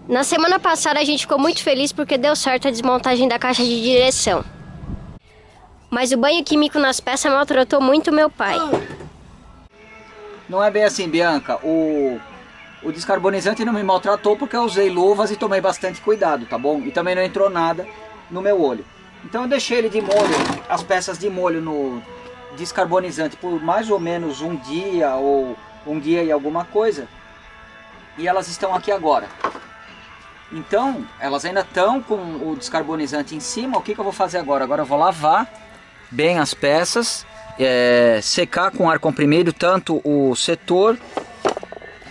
Na semana passada a gente ficou muito feliz porque deu certo a desmontagem da caixa de direção. Mas o banho químico nas peças maltratou muito meu pai. Não é bem assim, Bianca. O descarbonizante não me maltratou porque eu usei luvas e tomei bastante cuidado, tá bom? E também não entrou nada no meu olho. Então eu deixei ele de molho, as peças de molho no descarbonizante por mais ou menos um dia ou um dia e alguma coisa. E elas estão aqui agora. Então, elas ainda estão com o descarbonizante em cima. O que eu vou fazer agora? Agora eu vou lavar bem as peças, secar com ar comprimido tanto o setor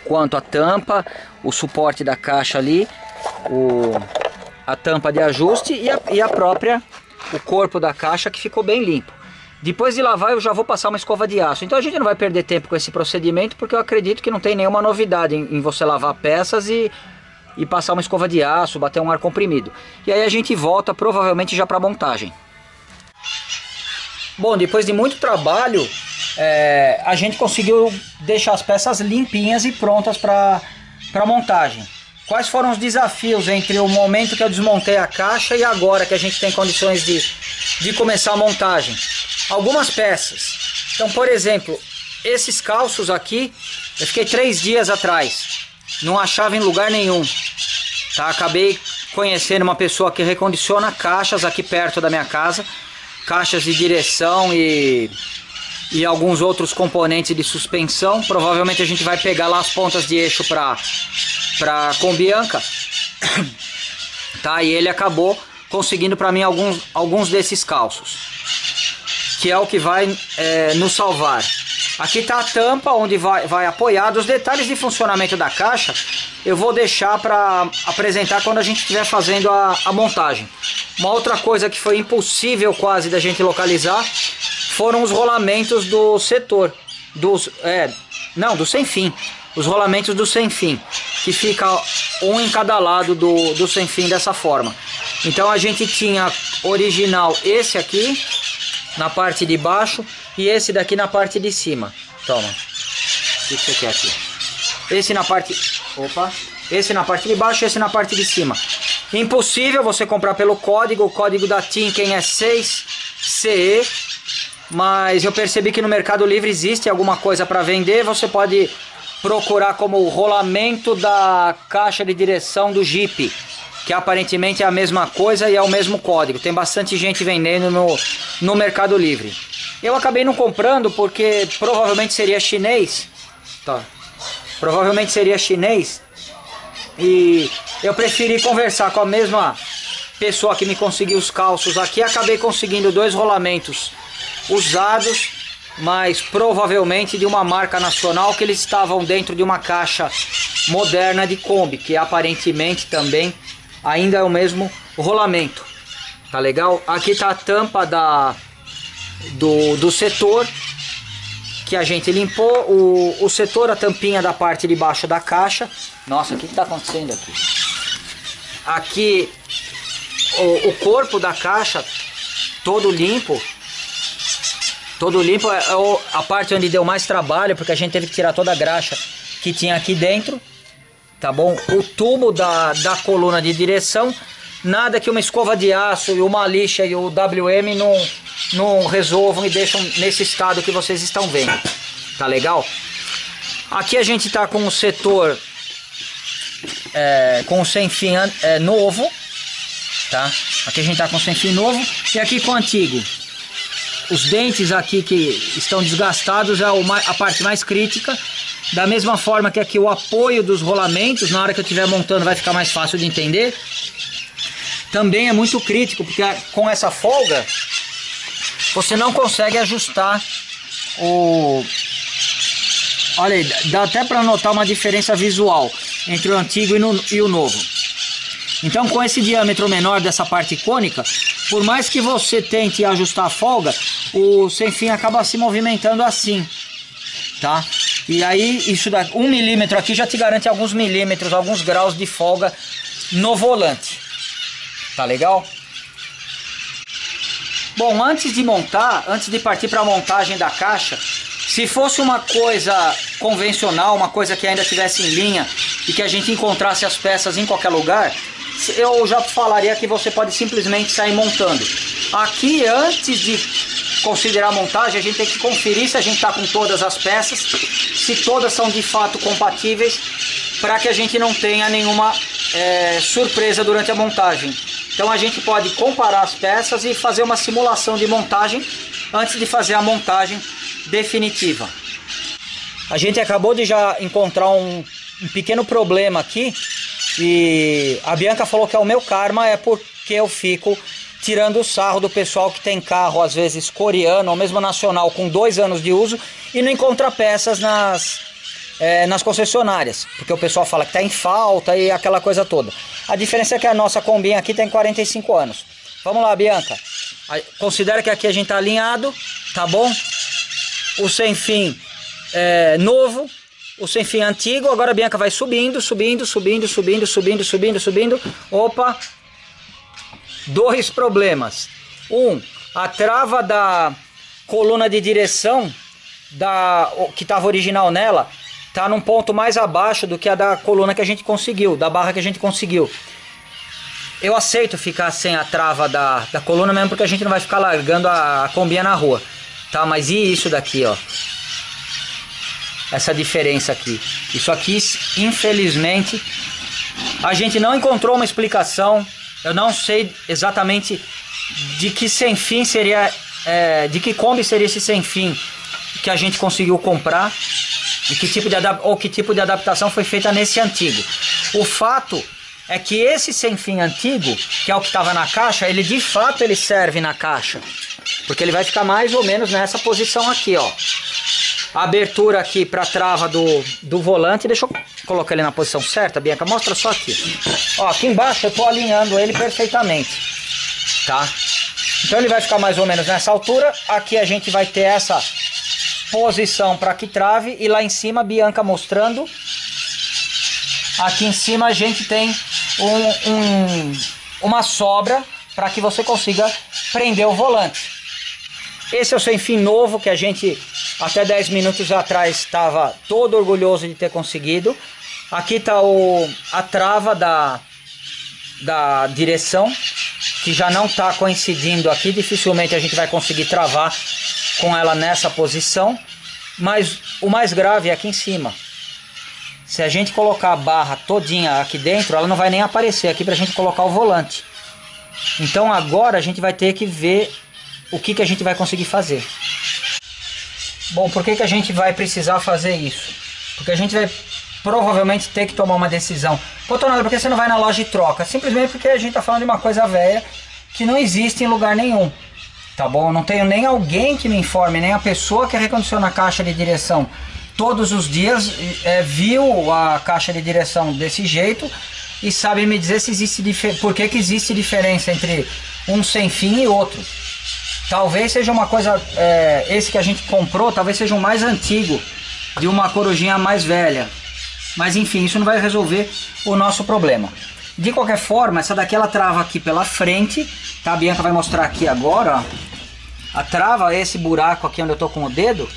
quanto a tampa, o suporte da caixa ali, a tampa de ajuste e a própria, o corpo da caixa, que ficou bem limpo. Depois de lavar eu já vou passar uma escova de aço. Então a gente não vai perder tempo com esse procedimento, porque eu acredito que não tem nenhuma novidade em você lavar peças e passar uma escova de aço, bater um ar comprimido. E aí a gente volta provavelmente já para a montagem. Bom, depois de muito trabalho, a gente conseguiu deixar as peças limpinhas e prontas para montagem. Quais foram os desafios entre o momento que eu desmontei a caixa e agora que a gente tem condições de começar a montagem? Algumas peças. Então, por exemplo, esses calços aqui, eu fiquei 3 dias atrás, não achava em lugar nenhum. Tá? Acabei conhecendo uma pessoa que recondiciona caixas aqui perto da minha casa, caixas de direção e alguns outros componentes de suspensão. Provavelmente a gente vai pegar lá as pontas de eixo com Bianca. Tá? E ele acabou conseguindo para mim alguns desses calços, que é o que vai nos salvar. Aqui está a tampa onde vai apoiar. Os detalhes de funcionamento da caixa eu vou deixar para apresentar quando a gente estiver fazendo a montagem. Uma outra coisa que foi impossível quase da gente localizar foram os rolamentos do setor, do sem fim. Os rolamentos do sem fim, que fica um em cada lado do sem fim dessa forma. Então a gente tinha original esse aqui na parte de baixo e esse daqui na parte de cima. Toma. O que você quer aqui? Esse na parte... Opa! Esse na parte de baixo e esse na parte de cima. Impossível você comprar pelo código. O código da Timken é 6CE. Mas eu percebi que no Mercado Livre existe alguma coisa para vender. Você pode procurar como o rolamento da caixa de direção do Jeep, que aparentemente é a mesma coisa e é o mesmo código. Tem bastante gente vendendo no Mercado Livre. Eu acabei não comprando porque provavelmente seria chinês. Tá. Provavelmente seria chinês. E eu preferi conversar com a mesma pessoa que me conseguiu os calços aqui. Acabei conseguindo 2 rolamentos usados, mas provavelmente de uma marca nacional, que eles estavam dentro de uma caixa moderna de Kombi, que aparentemente também ainda é o mesmo rolamento. Tá legal? Aqui tá a tampa do setor que a gente limpou, o setor, a tampinha da parte de baixo da caixa. Nossa, o que tá acontecendo aqui? Aqui o corpo da caixa todo limpo. Todo limpo, é a parte onde deu mais trabalho, porque a gente teve que tirar toda a graxa que tinha aqui dentro, tá bom? O tubo da coluna de direção, nada que uma escova de aço e uma lixa e o WM não resolvam e deixam nesse estado que vocês estão vendo, tá legal? Aqui a gente tá com o setor com o sem fim novo, tá? Aqui a gente tá com o sem fim novo e aqui com o antigo. Os dentes aqui que estão desgastados é a parte mais crítica. Da mesma forma que aqui o apoio dos rolamentos, na hora que eu estiver montando vai ficar mais fácil de entender. Também é muito crítico, porque com essa folga você não consegue ajustar Olha aí, dá até para notar uma diferença visual entre o antigo e o novo. Então, com esse diâmetro menor dessa parte cônica, por mais que você tente ajustar a folga, o sem fim acaba se movimentando assim, tá? E aí, isso dá 1 milímetro aqui já te garante alguns milímetros, alguns graus de folga no volante. Tá legal? Bom, antes de partir para a montagem da caixa, se fosse uma coisa convencional, uma coisa que ainda tivesse em linha e que a gente encontrasse as peças em qualquer lugar, eu já falaria que você pode simplesmente sair montando. Aqui, antes de considerar a montagem, a gente tem que conferir se a gente está com todas as peças, se todas são de fato compatíveis, para que a gente não tenha nenhuma surpresa durante a montagem. Então a gente pode comparar as peças e fazer uma simulação de montagem antes de fazer a montagem definitiva. A gente acabou de já encontrar um pequeno problema aqui, e a Bianca falou que é o meu karma, é porque eu fico tirando o sarro do pessoal que tem carro, às vezes coreano ou mesmo nacional, com 2 anos de uso e não encontra peças nas concessionárias, porque o pessoal fala que está em falta e aquela coisa toda. A diferença é que a nossa Kombinha aqui tem 45 anos. Vamos lá, Bianca. Considera que aqui a gente está alinhado, tá bom? O sem fim novo, o sem fim antigo. Agora a Bianca vai subindo, subindo, subindo, subindo, subindo, subindo, subindo. Opa! 2 problemas. A trava da coluna de direção que estava original nela tá num ponto mais abaixo do que a da coluna que a gente conseguiu, da barra que a gente conseguiu. Eu aceito ficar sem a trava da coluna mesmo, porque a gente não vai ficar largando a Kombinha na rua, tá? Mas e isso daqui, ó? Essa diferença aqui. Isso aqui, infelizmente, a gente não encontrou uma explicação. Eu não sei exatamente de que sem fim seria, de que Kombi seria esse sem fim que a gente conseguiu comprar e que tipo de adaptação foi feita nesse antigo. O fato é que esse sem fim antigo, que é o que estava na caixa, ele de fato ele serve na caixa, porque ele vai ficar mais ou menos nessa posição aqui, ó. A abertura aqui para a trava do volante, deixa eu colocar ele na posição certa, Bianca, mostra só aqui. Ó, aqui embaixo eu estou alinhando ele perfeitamente, tá? Então ele vai ficar mais ou menos nessa altura. Aqui a gente vai ter essa posição para que trave, e lá em cima a Bianca mostrando. Aqui em cima a gente tem uma sobra para que você consiga prender o volante. Esse é o sem fim novo que a gente até 10 minutos atrás estava todo orgulhoso de ter conseguido. Aqui está a trava da direção, que já não está coincidindo aqui. Dificilmente a gente vai conseguir travar com ela nessa posição. Mas o mais grave é aqui em cima. Se a gente colocar a barra todinha aqui dentro, ela não vai nem aparecer aqui para a gente colocar o volante. Então agora a gente vai ter que ver o que a gente vai conseguir fazer. Bom, por que a gente vai precisar fazer isso? Porque a gente vai provavelmente ter que tomar uma decisão. Pô, Tonado, por que você não vai na loja e troca? Simplesmente porque a gente está falando de uma coisa velha que não existe em lugar nenhum. Tá bom? Eu não tenho nem alguém que me informe, nem a pessoa que recondiciona a caixa de direção todos os dias viu a caixa de direção desse jeito e sabe me dizer se existe por que existe diferença entre um sem fim e outro. Talvez seja uma coisa, esse que a gente comprou, talvez seja um mais antigo, de uma corujinha mais velha. Mas enfim, isso não vai resolver o nosso problema. De qualquer forma, essa daqui ela trava aqui pela frente, tá? A Bianca vai mostrar aqui agora, ó. A trava, esse buraco aqui onde eu tô com o dedo,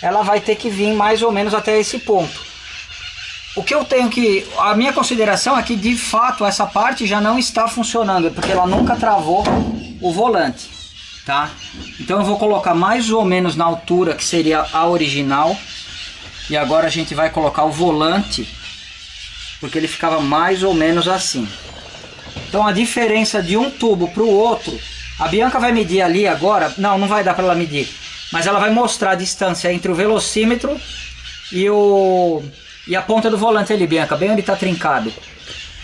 ela vai ter que vir mais ou menos até esse ponto. O que eu tenho que... A minha consideração é que de fato essa parte já não está funcionando, porque ela nunca travou o volante, tá? Então eu vou colocar mais ou menos na altura que seria a original. E agora a gente vai colocar o volante, porque ele ficava mais ou menos assim. Então a diferença de um tubo para o outro, a Bianca vai medir ali agora. Não vai dar para ela medir, mas ela vai mostrar a distância entre o velocímetro e a ponta do volante ali, Bianca, bem onde está trincado,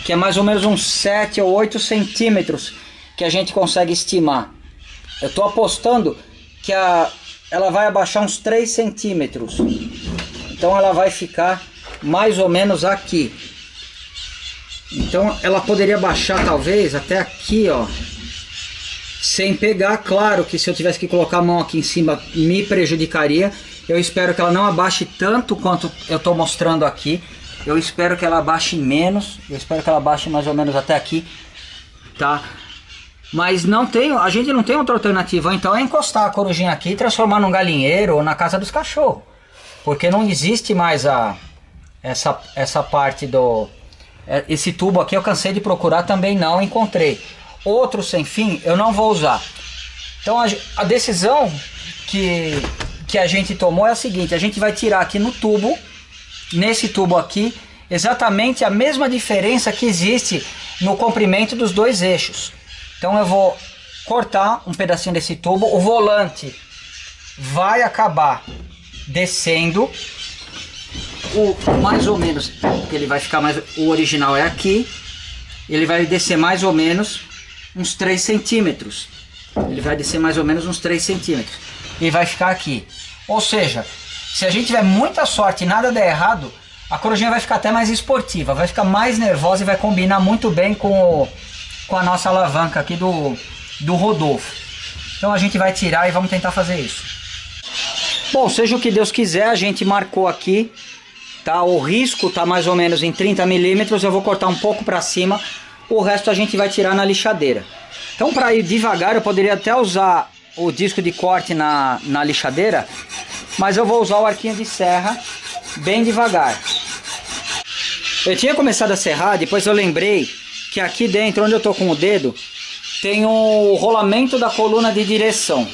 que é mais ou menos uns 7 ou 8 centímetros que a gente consegue estimar. Eu estou apostando que ela vai abaixar uns 3 centímetros. Então ela vai ficar mais ou menos aqui. Então ela poderia baixar talvez até aqui, ó, sem pegar. Claro que se eu tivesse que colocar a mão aqui em cima me prejudicaria. Eu espero que ela não abaixe tanto quanto eu estou mostrando aqui. Eu espero que ela abaixe menos. Eu espero que ela abaixe mais ou menos até aqui, tá? Mas a gente não tem outra alternativa. Então é encostar a corujinha aqui e transformar num galinheiro ou na casa dos cachorros. Porque não existe mais essa parte Esse tubo aqui eu cansei de procurar, também não encontrei. Outro sem fim eu não vou usar. Então a decisão que a gente tomou é a seguinte: a gente vai tirar aqui no tubo, nesse tubo aqui, exatamente a mesma diferença que existe no comprimento dos dois eixos. Então eu vou cortar um pedacinho desse tubo, o volante vai acabar descendo mais ou menos, porque ele vai ficar mais, o original é aqui, ele vai descer mais ou menos uns 3 centímetros. Ele vai descer mais ou menos uns 3 centímetros e vai ficar aqui. Ou seja, se a gente tiver muita sorte e nada der errado, a corujinha vai ficar até mais esportiva, vai ficar mais nervosa e vai combinar muito bem com a nossa alavanca aqui do Rodolfo. Então a gente vai tirar e vamos tentar fazer isso. Bom, seja o que Deus quiser, a gente marcou aqui, tá? O risco tá mais ou menos em 30 milímetros, eu vou cortar um pouco para cima, o resto a gente vai tirar na lixadeira. Então, para ir devagar, eu poderia até usar o disco de corte na lixadeira, mas eu vou usar o arquinho de serra bem devagar. Eu tinha começado a serrar, depois eu lembrei que aqui dentro, onde eu tô com o dedo, tem o rolamento da coluna de direção,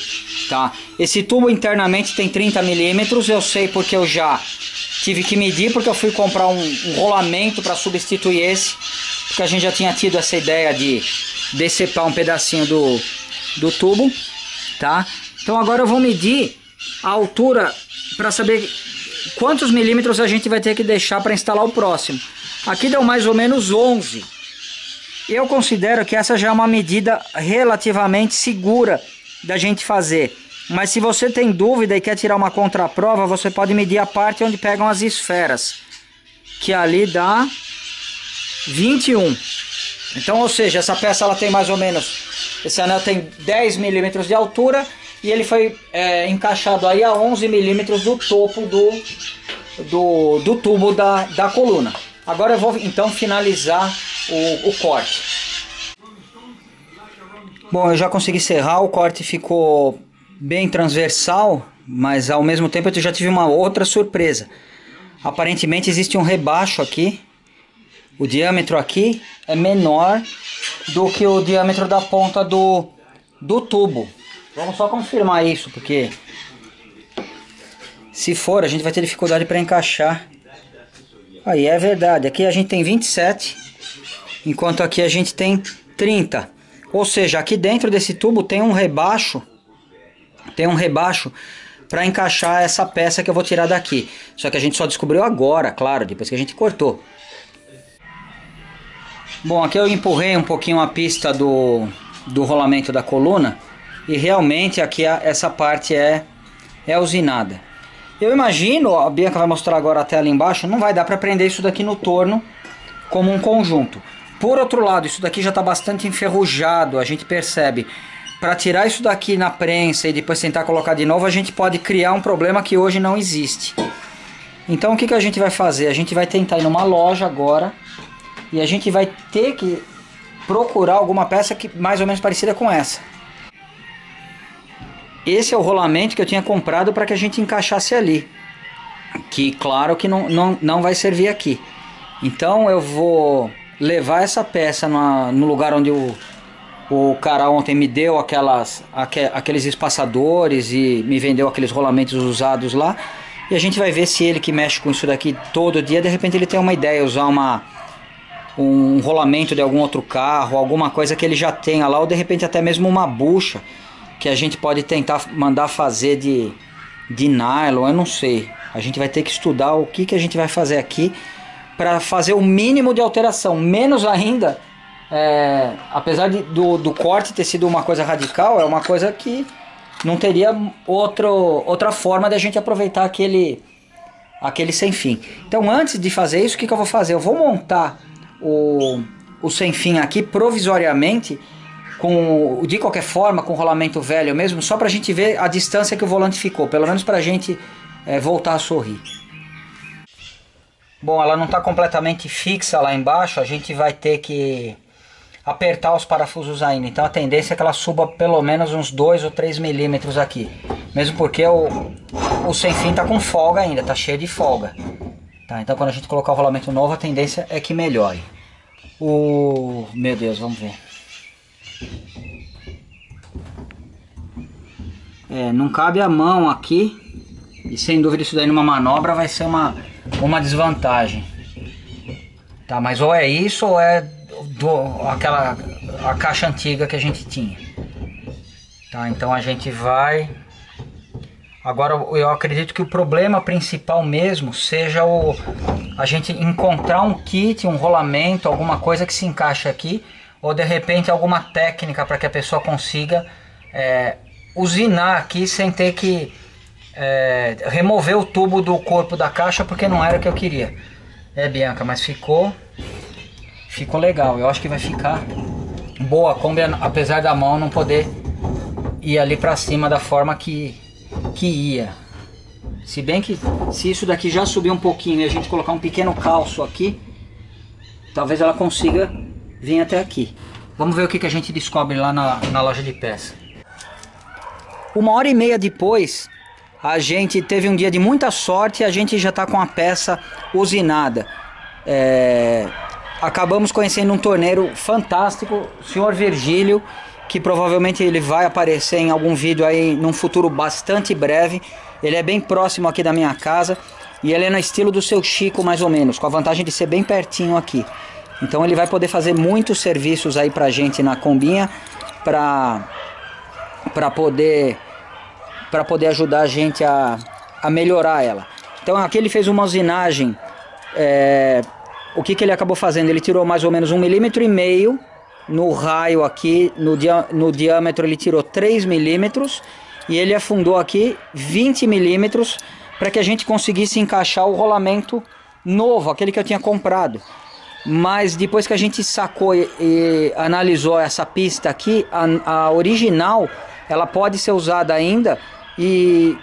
tá? Esse tubo internamente tem 30 milímetros, eu sei porque eu já tive que medir, porque eu fui comprar um rolamento para substituir esse, porque a gente já tinha tido essa ideia de decepar um pedacinho do tubo, tá? Então agora eu vou medir a altura para saber quantos milímetros a gente vai ter que deixar para instalar o próximo. Aqui deu mais ou menos 11. Eu considero que essa já é uma medida relativamente segura da gente fazer. Mas se você tem dúvida e quer tirar uma contraprova, você pode medir a parte onde pegam as esferas, que ali dá 21. Então, ou seja, essa peça ela tem mais ou menos, esse anel tem 10 milímetros de altura e ele foi encaixado aí a 11 milímetros do topo do tubo da coluna. Agora eu vou então finalizar o corte. Bom, eu já consegui serrar, o corte ficou bem transversal, mas ao mesmo tempo eu já tive uma outra surpresa. Aparentemente existe um rebaixo aqui. O diâmetro aqui é menor do que o diâmetro da ponta do tubo. Vamos só confirmar isso, porque se for a gente vai ter dificuldade para encaixar. Aí é verdade, aqui a gente tem 27, enquanto aqui a gente tem 30. Ou seja, aqui dentro desse tubo tem um rebaixo para encaixar essa peça que eu vou tirar daqui. Só que a gente só descobriu agora, claro, depois que a gente cortou. Bom, aqui eu empurrei um pouquinho a pista do rolamento da coluna e realmente aqui essa parte é usinada. Eu imagino, a Bianca vai mostrar agora a tela embaixo, não vai dar para prender isso daqui no torno como um conjunto. Por outro lado, isso daqui já está bastante enferrujado, a gente percebe. Para tirar isso daqui na prensa e depois tentar colocar de novo, a gente pode criar um problema que hoje não existe. Então o que a gente vai fazer? A gente vai tentar ir numa loja agora e a gente vai ter que procurar alguma peça que mais ou menos parecida com essa. Esse é o rolamento que eu tinha comprado para que a gente encaixasse ali. Que claro que não vai servir aqui. Então eu vou levar essa peça no lugar onde o cara ontem me deu aqueles espaçadores e me vendeu aqueles rolamentos usados lá. E a gente vai ver se ele, que mexe com isso daqui todo dia, de repente ele tem uma ideia, usar um rolamento de algum outro carro, alguma coisa que ele já tenha lá, ou de repente até mesmo uma bucha que a gente pode tentar mandar fazer de nylon, eu não sei. A gente vai ter que estudar o que a gente vai fazer aqui para fazer o mínimo de alteração, menos ainda, apesar do corte ter sido uma coisa radical, é uma coisa que não teria outra forma de a gente aproveitar aquele sem fim. Então antes de fazer isso, o que eu vou fazer? Eu vou montar o sem fim aqui provisoriamente, de qualquer forma, com rolamento velho mesmo, só pra gente ver a distância que o volante ficou, pelo menos pra gente voltar a sorrir. Bom, ela não está completamente fixa lá embaixo, a gente vai ter que apertar os parafusos ainda, então a tendência é que ela suba pelo menos uns 2 ou 3 milímetros aqui, mesmo porque o sem fim está com folga ainda, está cheio de folga, tá? Então quando a gente colocar o rolamento novo, a tendência é que melhore. Meu Deus, vamos ver. Não cabe a mão aqui. E sem dúvida isso daí numa manobra vai ser uma desvantagem. Tá, mas ou é isso ou é a caixa antiga que a gente tinha. Tá, então a gente vai... Agora eu acredito que o problema principal mesmo seja a gente encontrar um kit, um rolamento, alguma coisa que se encaixe aqui, ou de repente alguma técnica para que a pessoa consiga usinar aqui sem ter que remover o tubo do corpo da caixa, porque não era o que eu queria. Bianca, mas ficou legal. Eu acho que vai ficar boa a Kombi, apesar da mão não poder ir ali para cima da forma que ia. Se bem que se isso daqui já subir um pouquinho e a gente colocar um pequeno calço aqui, talvez ela consiga vir até aqui. Vamos ver o que a gente descobre lá na loja de peça. 1h30 depois, a gente teve um dia de muita sorte e a gente já está com a peça usinada. Acabamos conhecendo um torneiro fantástico, o senhor Virgílio, que provavelmente ele vai aparecer em algum vídeo aí num futuro bastante breve. Ele é bem próximo aqui da minha casa e ele é no estilo do seu Chico mais ou menos, com a vantagem de ser bem pertinho aqui. Então ele vai poder fazer muitos serviços aí pra gente na Kombinha para poder ajudar a gente a melhorar ela. Então aqui ele fez uma usinagem. O que ele acabou fazendo? Ele tirou mais ou menos 1,5 mm. No raio aqui, no diâmetro ele tirou 3 milímetros e ele afundou aqui 20 milímetros para que a gente conseguisse encaixar o rolamento novo, aquele que eu tinha comprado. Mas depois que a gente sacou e analisou essa pista aqui, a original, ela pode ser usada ainda e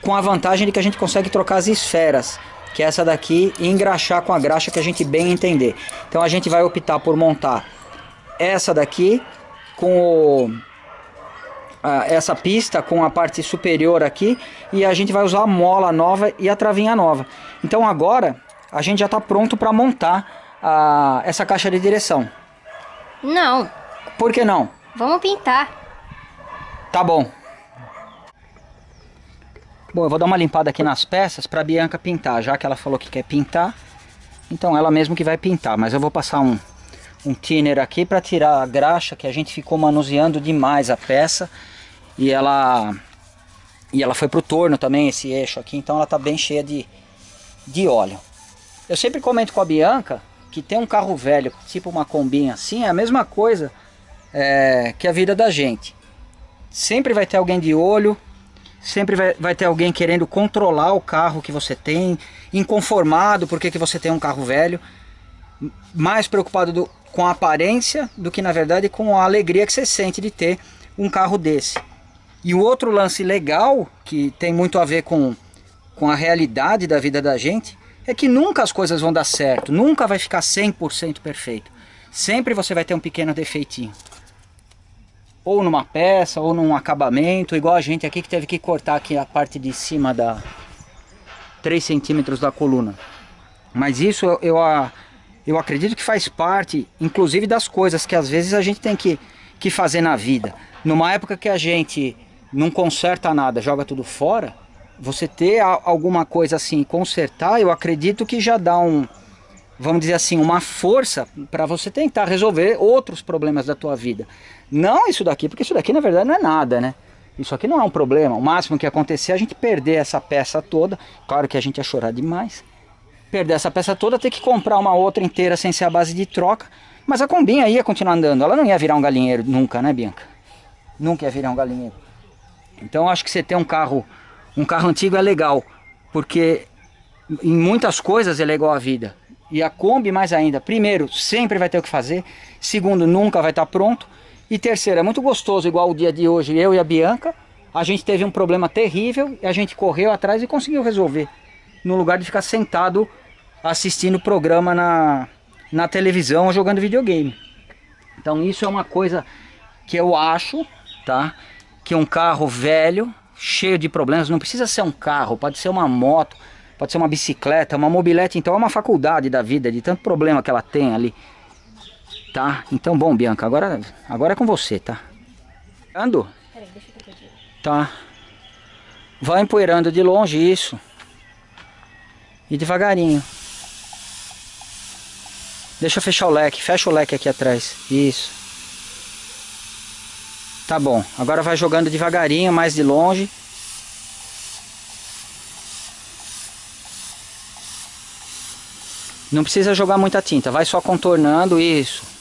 com a vantagem de que a gente consegue trocar as esferas, que é essa daqui, e engraxar com a graxa que a gente bem entender. Então a gente vai optar por montar essa daqui com essa pista com a parte superior aqui, e a gente vai usar a mola nova e a travinha nova. Então agora a gente já está pronto para montar essa caixa de direção. Não. Por que não? Vamos pintar. Tá bom. Bom, eu vou dar uma limpada aqui nas peças para a Bianca pintar, já que ela falou que quer pintar. Então ela mesmo que vai pintar, mas eu vou passar um thinner aqui para tirar a graxa, que a gente ficou manuseando demais a peça, e ela foi pro torno também, esse eixo aqui, então ela tá bem cheia de óleo. Eu sempre comento com a Bianca que ter um carro velho, tipo uma Kombinha assim, é a mesma coisa que a vida da gente. Sempre vai ter alguém de olho, sempre vai ter alguém querendo controlar o carro que você tem, inconformado porque que você tem um carro velho, mais preocupado com a aparência do que na verdade com a alegria que você sente de ter um carro desse. E o outro lance legal, que tem muito a ver com a realidade da vida da gente, é que nunca as coisas vão dar certo, nunca vai ficar 100% perfeito. Sempre você vai ter um pequeno defeitinho. Ou numa peça, ou num acabamento, igual a gente aqui que teve que cortar aqui a parte de cima 3 centímetros da coluna. Mas isso eu acredito que faz parte, inclusive, das coisas que às vezes a gente tem que fazer na vida. Numa época que a gente não conserta nada, joga tudo fora, você ter alguma coisa assim, consertar, eu acredito que já dá vamos dizer assim, uma força para você tentar resolver outros problemas da tua vida. Não isso daqui, porque isso daqui na verdade não é nada, né? Isso aqui não é um problema. O máximo que acontecer é a gente perder essa peça toda. Claro que a gente ia chorar demais. Perder essa peça toda, ter que comprar uma outra inteira sem ser a base de troca. Mas a Kombinha ia continuar andando. Ela não ia virar um galinheiro nunca, né, Bianca? Nunca ia virar um galinheiro. Então eu acho que você ter um carro antigo é legal. Porque em muitas coisas ele é igual à vida. E a Kombi mais ainda. Primeiro, sempre vai ter o que fazer. Segundo, nunca vai estar pronto. E terceiro, é muito gostoso, igual o dia de hoje, eu e a Bianca. A gente teve um problema terrível e a gente correu atrás e conseguiu resolver. No lugar de ficar sentado assistindo o programa na televisão ou jogando videogame. Então isso é uma coisa que eu acho, tá? Que um carro velho, cheio de problemas, não precisa ser um carro, pode ser uma moto, pode ser uma bicicleta, uma mobilete, então é uma faculdade da vida, de tanto problema que ela tem ali. Tá? Então, bom, Bianca, agora é com você, tá? Ando? Peraí, deixa eu pedir. Tá. Vai empoeirando de longe, isso. E devagarinho. Deixa eu fechar o leque. Fecha o leque aqui atrás. Isso. Tá bom. Agora vai jogando devagarinho, mais de longe. Não precisa jogar muita tinta. Vai só contornando, isso.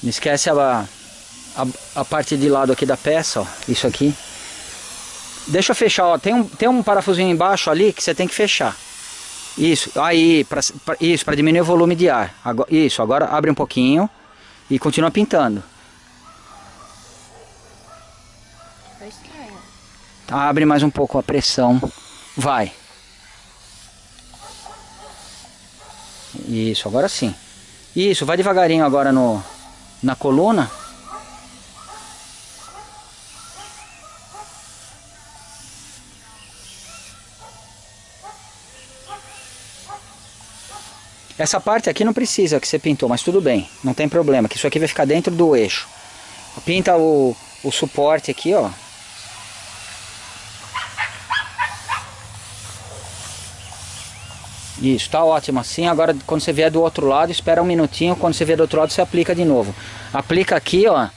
Não esquece a parte de lado aqui da peça, ó. Isso aqui. Deixa eu fechar, ó. Tem um parafusinho embaixo ali que você tem que fechar. Isso, aí, para diminuir o volume de ar. Isso, agora abre um pouquinho e continua pintando. Abre mais um pouco a pressão. Vai. Isso, agora sim. Isso, vai devagarinho agora na coluna. Essa parte aqui não precisa que você pintou, mas tudo bem, não tem problema, que isso aqui vai ficar dentro do eixo. Pinta o suporte aqui, ó. Isso, tá ótimo assim. Agora quando você vier do outro lado, espera um minutinho. Quando você vier do outro lado, você aplica de novo. Aplica aqui, ó,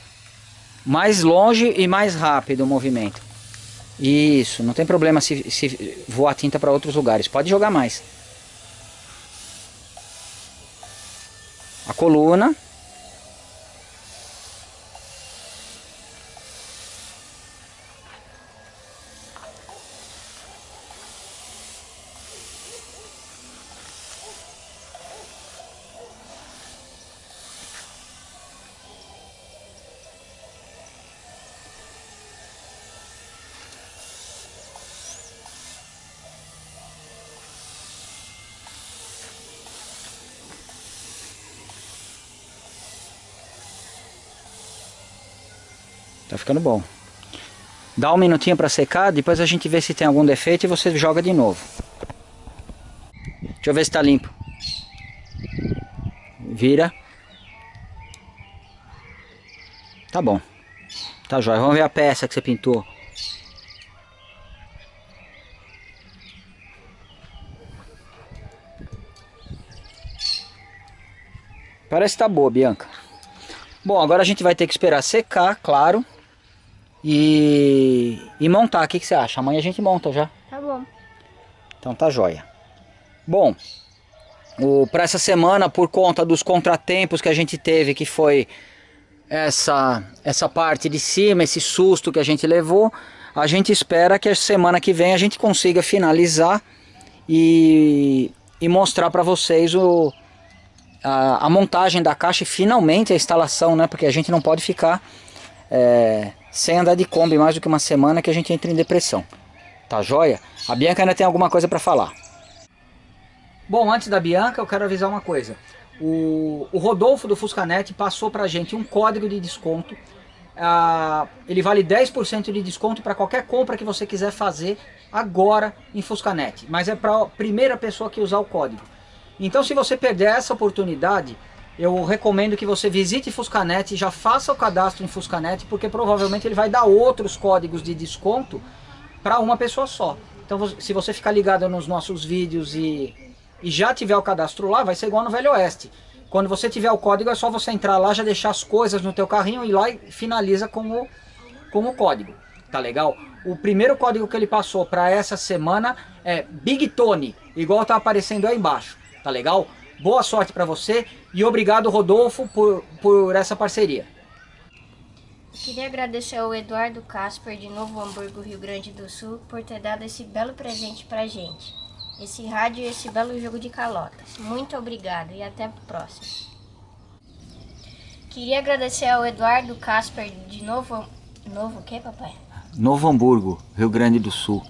mais longe e mais rápido o movimento. Isso, não tem problema se voar tinta para outros lugares. Pode jogar mais. A coluna. Tá ficando bom. Dá um minutinho para secar, depois a gente vê se tem algum defeito e você joga de novo. Deixa eu ver se tá limpo. Vira. Tá bom. Tá jóia. Vamos ver a peça que você pintou. Parece que tá boa, Bianca. Bom, agora a gente vai ter que esperar secar, claro. E montar. O que você acha? Amanhã a gente monta já. Tá bom. Então tá jóia. Bom, para essa semana, por conta dos contratempos que a gente teve, que foi essa parte de cima, esse susto que a gente levou, a gente espera que a semana que vem a gente consiga finalizar e mostrar para vocês a montagem da caixa e finalmente a instalação, né? Porque a gente não pode ficar sem andar de Kombi mais do que uma semana, que a gente entra em depressão. Tá jóia? A Bianca ainda tem alguma coisa para falar. Bom, antes da Bianca eu quero avisar uma coisa. O Rodolfo do Fuscanet passou pra gente um código de desconto. Ele vale 10% de desconto para qualquer compra que você quiser fazer agora em Fuscanet. Mas é para a primeira pessoa que usar o código. Então, se você perder essa oportunidade, eu recomendo que você visite Fuscanet e já faça o cadastro em Fuscanet, porque provavelmente ele vai dar outros códigos de desconto para uma pessoa só. Então, se você ficar ligado nos nossos vídeos e já tiver o cadastro lá, vai ser igual no Velho Oeste. Quando você tiver o código, é só você entrar lá, já deixar as coisas no teu carrinho e ir lá e finaliza com o código. Tá legal? O primeiro código que ele passou para essa semana é Big Tony, igual tá aparecendo aí embaixo. Tá legal? Boa sorte para você e obrigado, Rodolfo, por essa parceria. Queria agradecer ao Eduardo Casper, de Novo Hamburgo, Rio Grande do Sul, por ter dado esse belo presente pra gente. Esse rádio e esse belo jogo de calotas. Muito obrigado e até o próximo. Queria agradecer ao Eduardo Casper, de Novo o quê, papai? Novo Hamburgo, Rio Grande do Sul.